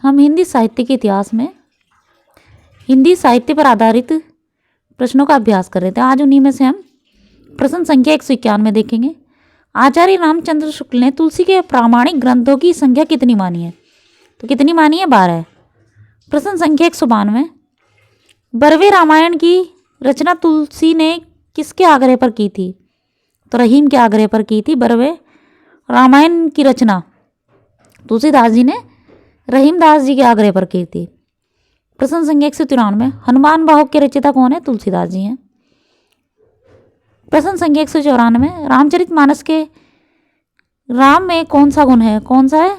हम हिंदी साहित्य के इतिहास में हिंदी साहित्य पर आधारित प्रश्नों का अभ्यास कर रहे थे। आज उन्हीं में से हम प्रश्न संख्या 191 देखेंगे। आचार्य रामचंद्र शुक्ल ने तुलसी के प्रामाणिक ग्रंथों की संख्या कितनी मानी है? तो कितनी मानी है? 12। प्रश्न संख्या 192, बरवे रामायण की रचना तुलसी ने किसके आग्रह पर की थी? तो रहीम के आग्रह पर की थी बरवे रामायण की रचना तुलसीदास जी ने रहीम दास जी के आग्रह पर की थी। प्रश्न संख्या 193, हनुमान बाहुक के रचयिता कौन है? तुलसीदास जी हैं। प्रश्न संख्या 194, रामचरितमानस के राम में कौन सा गुण है? कौन सा है?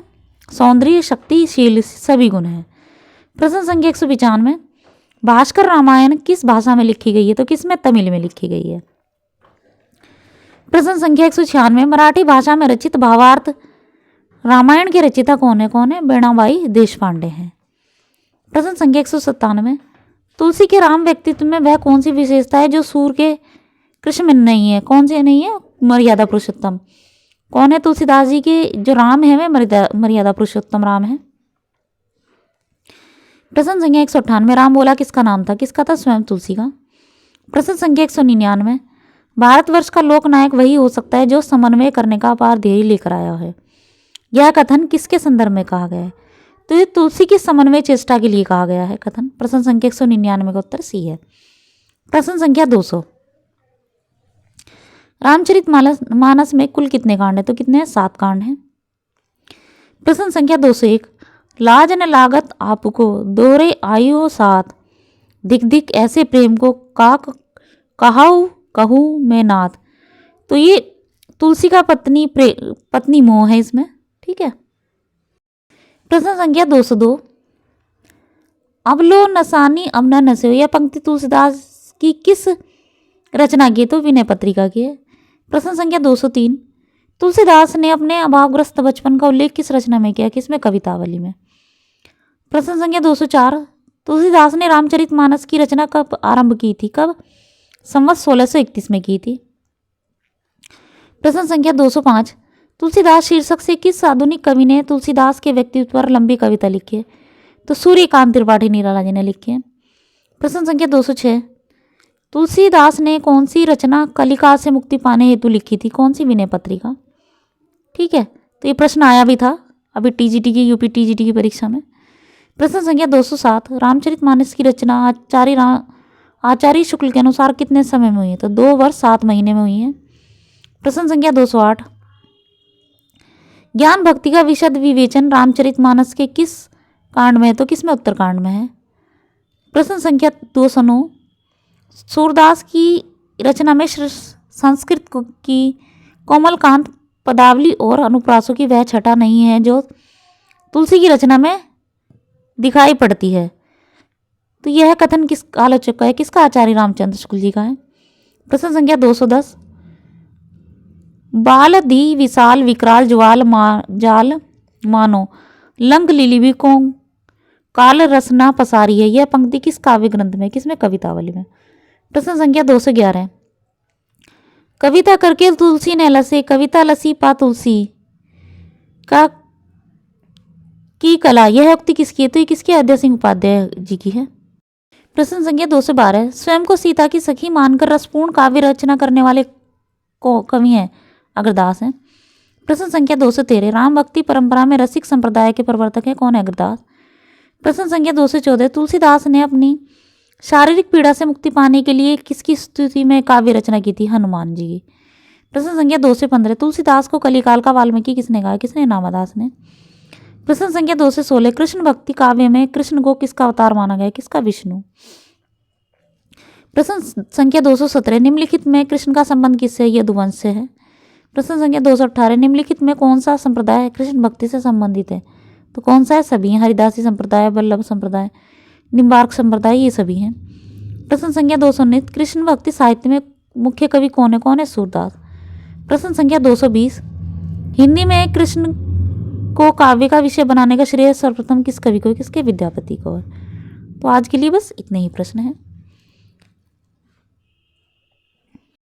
सौंदर्य, शक्ति, शील, सभी गुण हैं। प्रश्न संख्या 195, भास्कर रामायण किस भाषा में लिखी गई है? तो किस में? तमिल में लिखी गई है। प्रश्न संख्या 196, मराठी भाषा में रचित भावार्थ रामायण के रचयिता कौन है? कौन है? वीणाबाई देशपांडे हैं। प्रश्न संख्या 197, तुलसी के राम व्यक्तित्व में वह कौन सी विशेषता है जो सूर्य के कृष्ण में नहीं है? कौन सी नहीं है? मर्यादा पुरुषोत्तम। कौन है? तुलसीदास जी के जो राम है वे मर्यादा पुरुषोत्तम राम है। प्रश्न संख्या 198, राम बोला किसका नाम था? किसका था? स्वयं तुलसी का। प्रश्न संख्या 199, भारतवर्ष का लोकनायक वही हो सकता है जो समन्वय करने का अपार धैर्य लेकर आया है। यह कथन किसके संदर्भ में कहा गया है? तो ये तुलसी की समन्वय चेष्टा के लिए कहा गया है कथन। प्रश्न संख्या 199 का उत्तर सी है। प्रश्न संख्या 200, रामचरितमानस में कुल कितने कांड है? तो कितने हैं? 7 कांड हैं। प्रश्न संख्या 201, लाज न लागत आपको दोहरे आयु साथ, दिख दिख ऐसे प्रेम को कहाऊ कहूँ मैं नाथ। तो ये तुलसी का पत्नी मोह है इसमें, ठीक है। प्रश्न संख्या 202, अब लो नसानी अब न नसे, यह पंक्ति तुलसीदास की किस रचना की? तो विनय पत्रिका की है। प्रश्न संख्या 203, तुलसीदास ने अपने अभावग्रस्त बचपन का उल्लेख किस रचना में किया? किसमें? कवितावली में। प्रश्न संख्या 204, तुलसीदास ने रामचरितमानस की रचना कब आरंभ की थी? कब? संवत 1631 में की थी। प्रश्न संख्या 205, तुलसीदास शीर्षक से किस आधुनिक कवि ने तुलसीदास के व्यक्तित्व पर लंबी कविता लिखी है? तो सूर्यकांत त्रिपाठी निराला जी ने लिखी है। प्रश्न संख्या 206, तुलसीदास ने कौन सी रचना कलिकाल से मुक्ति पाने हेतु लिखी थी? कौन सी? विनय पत्रिका, ठीक है। तो ये प्रश्न आया भी था अभी टीजीटी की, यूपी टीजीटी की परीक्षा में। प्रश्न संख्या 207, रामचरितमानस की रचना आचार्य शुक्ल के अनुसार कितने समय में हुई है? तो 2 वर्ष 7 महीने में हुई है। प्रश्न संख्या 208, ज्ञान भक्ति का विशद विवेचन रामचरितमानस के किस कांड में है? तो किसमें? उत्तरकांड में है। प्रश्न संख्या 209, सूरदास की रचना में संस्कृत की कोमलकांत पदावली और अनुप्रासों की वह छटा नहीं है जो तुलसी की रचना में दिखाई पड़ती है। तो यह कथन किस आलोचक का है? किसका? आचार्य रामचंद्र शुक्ल जी का है। प्रश्न संख्या 210, बाल दी विशाल विकराल ज्वाल जाल मानो लंग लिलिबी को काल रसना पसारी है, यह पंक्ति किस काव्य ग्रंथ में? किसमें? कवितावली में। प्रश्न संख्या 211, कविता करके तुलसी ने लसे कविता लसी पा तुलसी का की कला, यह उक्ति किसकी है? तो ये किसकी? अजय सिंह उपाध्याय जी की है। प्रश्न संख्या 212, स्वयं को सीता की सखी मानकर रसपूर्ण काव्य रचना करने वाले कवि हैं? अग्रदास हैं। प्रश्न संख्या 213, राम भक्ति परंपरा में रसिक संप्रदाय के प्रवर्तक हैं? कौन है? अग्रदास। प्रश्न संख्या 214, तुलसीदास ने अपनी शारीरिक पीड़ा से मुक्ति पाने के लिए किसकी स्तुति में काव्य रचना की थी? हनुमान जी की। प्रश्न संख्या 215, तुलसीदास को कलिकाल का वाल्मीकि किसने कहा? किसने? नामदास ने। प्रश्न संख्या 216, कृष्ण भक्ति काव्य में कृष्ण को किसका अवतार माना गया? किसका? विष्णु। प्रश्न संख्या 217, निम्नलिखित में कृष्ण का संबंध किससे? यदुवंश से है। प्रश्न संख्या 218, निम्नलिखित में कौन सा संप्रदाय कृष्ण भक्ति से संबंधित है? तो कौन सा है? सभी हैं। हरिदासी संप्रदाय, वल्लभ संप्रदाय, निम्बार्क संप्रदाय, ये सभी हैं। प्रश्न संख्या 219, कृष्ण भक्ति साहित्य में मुख्य कवि कौन है? कौन है? सूरदास। प्रश्न संख्या 220, हिंदी में कृष्ण को काव्य का विषय बनाने का श्रेय सर्वप्रथम किस कवि को? किसके? विद्यापति को है। तो आज के लिए बस इतने ही प्रश्न हैं।